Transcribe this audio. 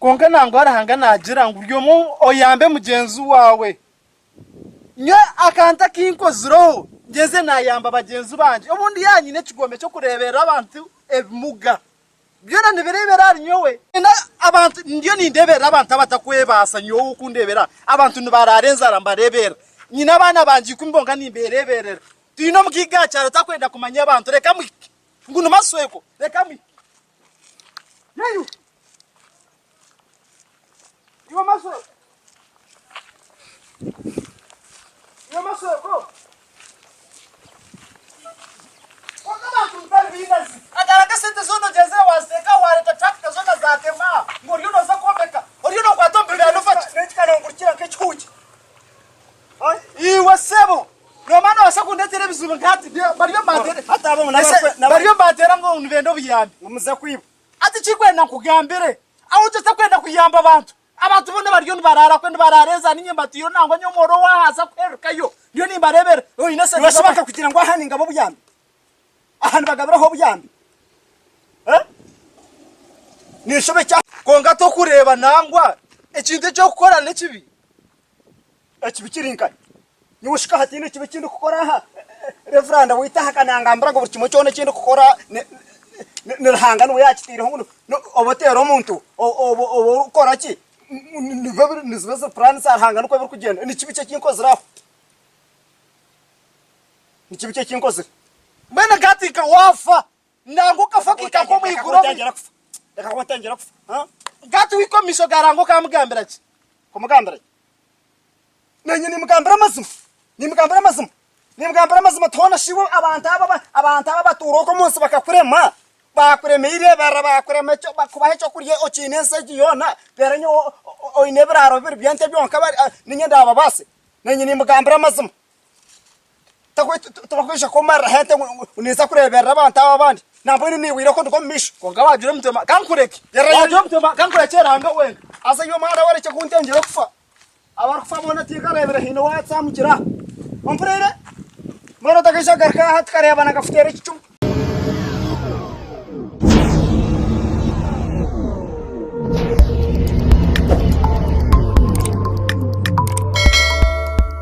konka nango arahanga nagira ngo uryo mu oyambe mugenzi wawe nye akanta kinko ziro ngeze nayamba bagenzi banje ubundi yanyine kigombe cyo kurebera abantu ebimuga byona nibirebera ari nyowe abantu ndiyo nindebera abantu abatakwebasa nyowe ukundebera abantu nibararenza arambarebera nyina abana banje kumbonga nimbereberera tino mukiga cyaro takwenda kumanya abantu reka mu nguno masweko reka mu yayu iwa masweko iwa masweko agaraka sente zono jeze waseka wareta traffic zona zatema ngori uno zakomeka ori uno kwatombira no fati nekana ngurikira kechuki iwa sebo no mano wasakunde televiziyo ngati bariyo matere hata abo munase bariyo matera ngo unvendo biyambi umuza kwiba ati chikwenda kugambire aho utakwenda kuyamba abantu bone bariyo barara kwenda barareza ninyemba tiyo nango nyomoro wahaza kwerukayo ndiyo nimbarebere inase bashaka kugira ngo ahani ngabo buyambi ahantu bagabiraho buyambi nishobe cya konga to kureba nangwa ekinde cyo gukora nekibi ekibikirinka niwushika hatinde kibikindi gukora ha reveranda wita hakanangambira ngo buri kimwe cyone kindi gukora nirhanga no yakitire ngo obotero umuntu obo ukora ki nizbeza plan sarhanga no kwebur kugenda ni kibice kinkoziraho ni kibice kinkozira Mena gati ka wafa nango kafakika ko mwiguro reka kwatangira kufa ha gati wiko misho garango kamugambira ki kumugambira nenye ni mugambira mazima tona shiwo abantu aba baturoko munsi bakakurema bakuremeire bara bakurema cyo bakubahe cyo kuriye ocinense giyona perenyo oinebraro bir byante byonka bari ninye ndaba base nenye ni mugambira mazima tubakwesha komara hete uniza kurebera abantu abandi nambone niwira ko ndukomisha konga wajure mutema kankureke wajure mutema kankurekera hanga wenga asa yo mara wareke kuntengera kufa abarkufa bona tikarebera hino watsamukira ompurere mara takisha garka hat karebana gafutere kicu